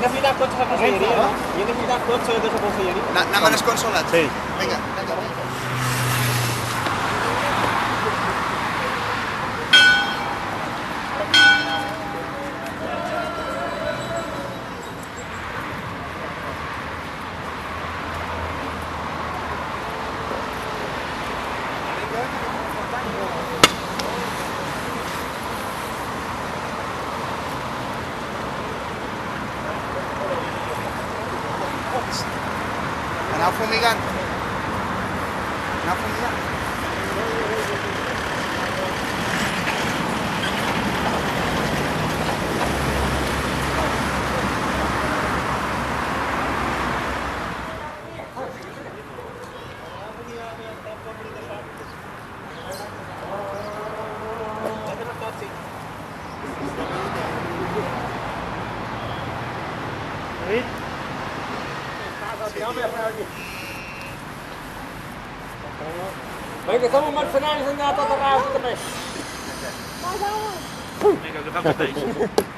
Hem necessitat cotxes a conselleria, no? I hem necessitat cotxes de la conselleria. Anem a les consolats? Sí. Vinga, vinga. Aneu fumigant. Aneu fumigant. Venga, somos mercenarios andando a todo rabo também. Vinga, agafem-se d'ells.